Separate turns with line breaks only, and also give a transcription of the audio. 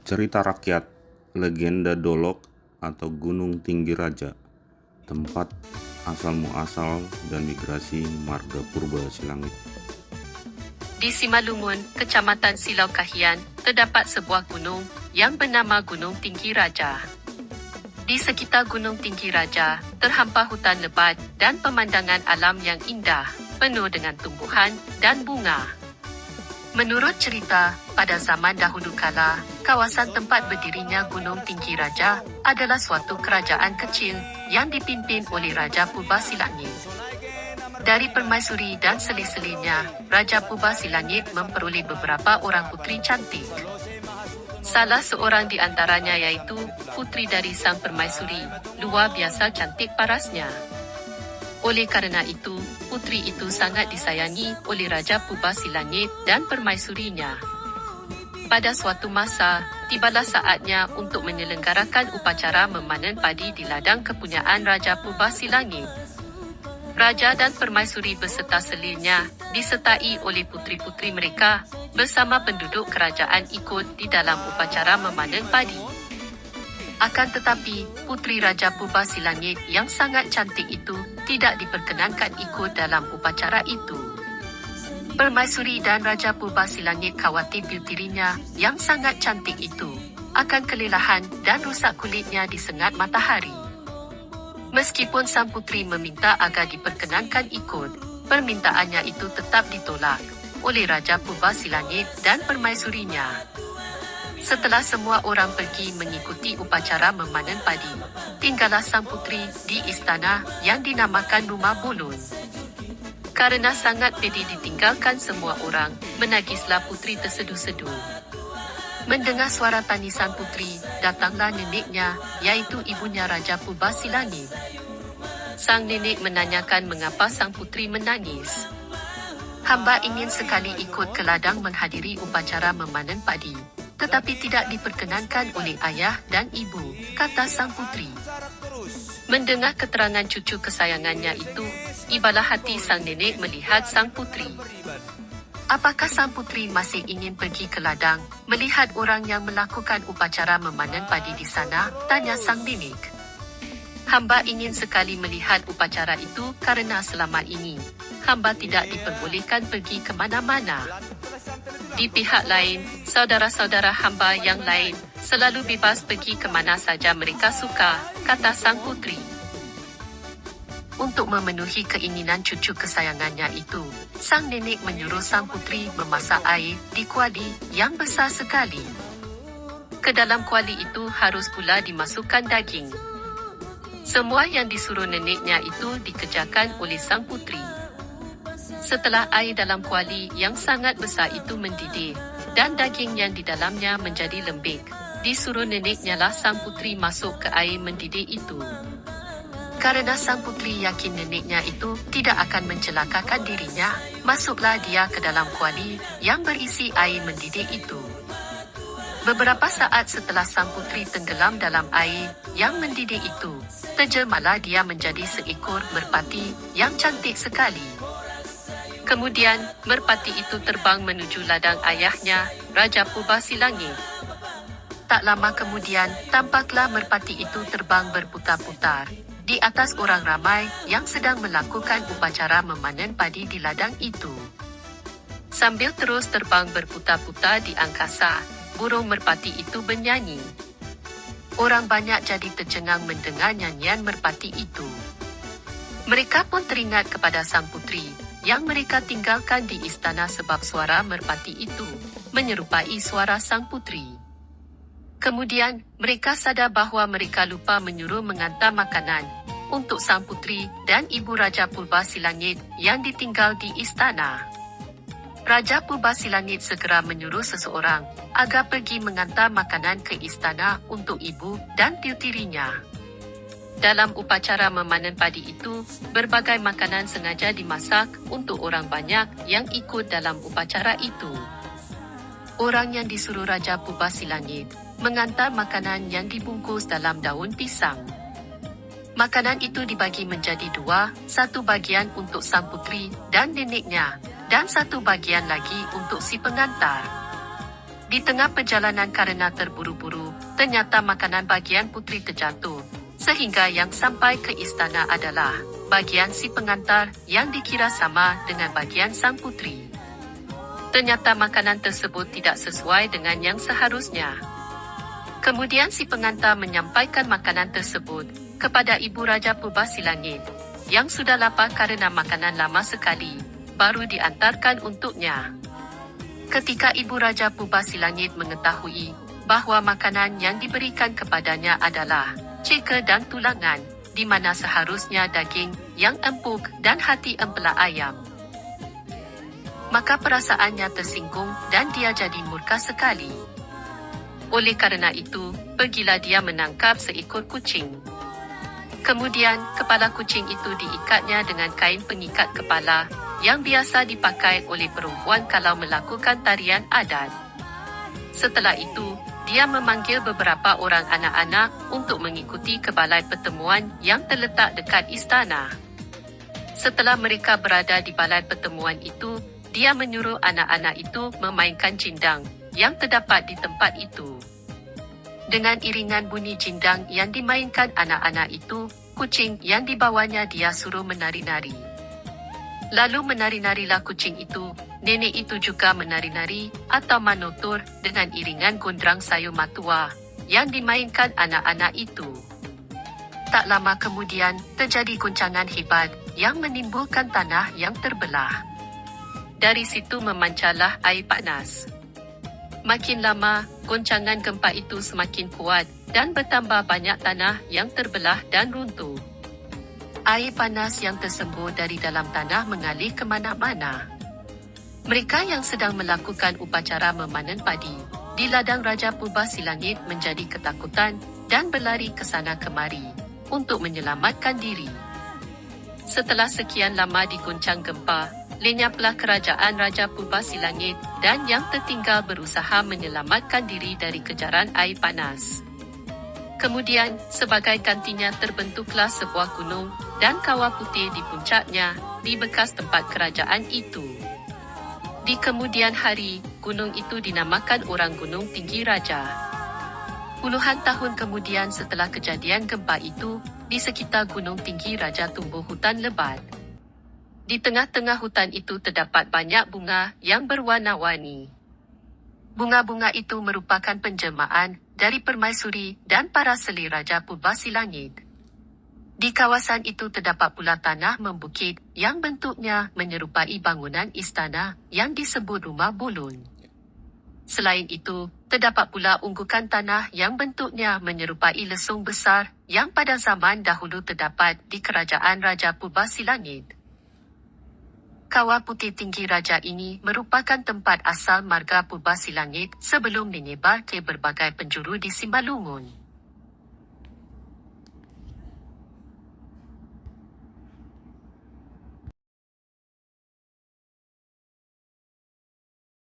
Cerita rakyat, legenda Dolok atau Gunung Tinggi Raja, tempat asal-muasal dan migrasi marga purba Silangit.
Di Simalungun, Kecamatan Silau Kahian, terdapat sebuah gunung yang bernama Gunung Tinggi Raja. Di sekitar Gunung Tinggi Raja, terhampar hutan lebat dan pemandangan alam yang indah, penuh dengan tumbuhan dan bunga. Menurut cerita, pada zaman dahulu kala, kawasan tempat berdirinya Gunung Tinggi Raja adalah suatu kerajaan kecil yang dipimpin oleh Raja Purba Silangit. Dari permaisuri dan selir-selirnya, Raja Purba Silangit memperoleh beberapa orang puteri cantik. Salah seorang di antaranya iaitu puteri dari sang permaisuri, luar biasa cantik parasnya. Oleh kerana itu, puteri itu sangat disayangi oleh Raja Purba Silangit dan permaisurinya. Pada suatu masa, tibalah saatnya untuk menyelenggarakan upacara memanen padi di ladang kepunyaan Raja Purba Silangit. Raja dan permaisuri beserta selirnya, disertai oleh puteri-puteri mereka, bersama penduduk kerajaan ikut di dalam upacara memanen padi. Akan tetapi, puteri Raja Purba Silangit yang sangat cantik itu tidak diperkenankan ikut dalam upacara itu. Permaisuri dan Raja Purba Silangit khawatir puterinya yang sangat cantik itu akan kelelahan dan rusak kulitnya disengat matahari. Meskipun sang puteri meminta agar diperkenankan ikut, permintaannya itu tetap ditolak oleh Raja Purba Silangit dan permaisurinya. Setelah semua orang pergi mengikuti upacara memanen padi, tinggallah sang puteri di istana yang dinamakan Rumah Bolon. Karena sangat pedih ditinggalkan semua orang, menagislah puteri terseduh-seduh. Mendengar suara tangisan puteri, datanglah neneknya, iaitu ibunya Raja Purba Silangit. Sang nenek menanyakan mengapa sang puteri menangis. "Hamba ingin sekali ikut ke ladang menghadiri upacara memanen padi, tetapi tidak diperkenankan oleh ayah dan ibu," kata sang puteri. Mendengar keterangan cucu kesayangannya itu, ibalah hati sang nenek melihat sang puteri. "Apakah sang puteri masih ingin pergi ke ladang, melihat orang yang melakukan upacara memanen padi di sana?" tanya sang nenek. "Hamba ingin sekali melihat upacara itu karena selama ini, hamba tidak diperbolehkan pergi ke mana-mana. Di pihak lain, saudara-saudara hamba yang lain selalu bebas pergi ke mana saja mereka suka," kata sang puteri. Untuk memenuhi keinginan cucu kesayangannya itu, sang nenek menyuruh sang puteri memasak air di kuali yang besar sekali. Ke dalam kuali itu harus pula dimasukkan daging. Semua yang disuruh neneknya itu dikerjakan oleh sang puteri. Setelah air dalam kuali yang sangat besar itu mendidih, dan daging yang di dalamnya menjadi lembik, disuruh neneknya lah sang puteri masuk ke air mendidih itu. Karena sang puteri yakin neneknya itu tidak akan mencelakakan dirinya, masuklah dia ke dalam kuali yang berisi air mendidih itu. Beberapa saat setelah sang puteri tenggelam dalam air yang mendidih itu, terjelmalah dia menjadi seekor merpati yang cantik sekali. Kemudian, merpati itu terbang menuju ladang ayahnya, Raja Purba Silangit. Tak lama kemudian, tampaklah merpati itu terbang berputar-putar di atas orang ramai yang sedang melakukan upacara memanen padi di ladang itu. Sambil terus terbang berputar-putar di angkasa, burung merpati itu bernyanyi. Orang banyak jadi tercengang mendengar nyanyian merpati itu. Mereka pun teringat kepada sang puteri yang mereka tinggalkan di istana sebab suara merpati itu menyerupai suara sang puteri. Kemudian, mereka sadar bahawa mereka lupa menyuruh mengantar makanan untuk sang puteri dan ibu Raja Purba Silangit yang ditinggal di istana. Raja Purba Silangit segera menyuruh seseorang agar pergi mengantar makanan ke istana untuk ibu dan puterinya. Dalam upacara memanen padi itu, berbagai makanan sengaja dimasak untuk orang banyak yang ikut dalam upacara itu. Orang yang disuruh Raja Purba Silangit mengantar makanan yang dibungkus dalam daun pisang. Makanan itu dibagi menjadi dua, satu bagian untuk sang puteri dan neneknya, dan satu bagian lagi untuk si pengantar. Di tengah perjalanan karena terburu-buru, ternyata makanan bagian putri terjatuh, sehingga yang sampai ke istana adalah bagian si pengantar yang dikira sama dengan bagian sang putri. Ternyata makanan tersebut tidak sesuai dengan yang seharusnya. Kemudian si pengantar menyampaikan makanan tersebut kepada Ibu Raja Purbasilangit, yang sudah lapar karena makanan lama sekali, baru diantarkan untuknya. Ketika Ibu Raja Purbasilangit mengetahui bahwa makanan yang diberikan kepadanya adalah ceka dan tulangan, di mana seharusnya daging yang empuk dan hati empelah ayam, maka perasaannya tersinggung dan dia jadi murka sekali. Oleh karena itu, pergilah dia menangkap seekor kucing. Kemudian, kepala kucing itu diikatnya dengan kain pengikat kepala yang biasa dipakai oleh perempuan kalau melakukan tarian adat. Setelah itu, dia memanggil beberapa orang anak-anak untuk mengikuti ke balai pertemuan yang terletak dekat istana. Setelah mereka berada di balai pertemuan itu, dia menyuruh anak-anak itu memainkan jindang yang terdapat di tempat itu. Dengan iringan bunyi jindang yang dimainkan anak-anak itu, kucing yang dibawanya dia suruh menari-nari. Lalu menari-narilah kucing itu. Nenek itu juga menari-nari atau manotor dengan iringan gondrang sayur matua yang dimainkan anak-anak itu. Tak lama kemudian, terjadi goncangan hebat yang menimbulkan tanah yang terbelah. Dari situ memancarlah air panas. Makin lama, goncangan gempa itu semakin kuat dan bertambah banyak tanah yang terbelah dan runtuh. Air panas yang tersembur dari dalam tanah mengalir ke mana-mana. Mereka yang sedang melakukan upacara memanen padi di ladang Raja Purbasilangit menjadi ketakutan dan berlari ke sana kemari untuk menyelamatkan diri. Setelah sekian lama diguncang gempa, lenyaplah kerajaan Raja Purbasilangit dan yang tertinggal berusaha menyelamatkan diri dari kejaran air panas. Kemudian, sebagai gantinya terbentuklah sebuah gunung dan kawah putih di puncaknya di bekas tempat kerajaan itu. Di kemudian hari, gunung itu dinamakan orang Gunung Tinggi Raja. Puluhan tahun kemudian setelah kejadian gempa itu, di sekitar Gunung Tinggi Raja tumbuh hutan lebat. Di tengah-tengah hutan itu terdapat banyak bunga yang berwarna-warni. Bunga-bunga itu merupakan penjelmaan dari permaisuri dan para seli Raja Purbasilangit. Di kawasan itu terdapat pula tanah membukit yang bentuknya menyerupai bangunan istana yang disebut Rumah Bulun. Selain itu, terdapat pula unggukan tanah yang bentuknya menyerupai lesung besar yang pada zaman dahulu terdapat di kerajaan Raja Purbasilangit. Kawah Putih Tinggi Raja ini merupakan tempat asal marga Purbasilangit sebelum menyebar ke berbagai penjuru di Simalungun.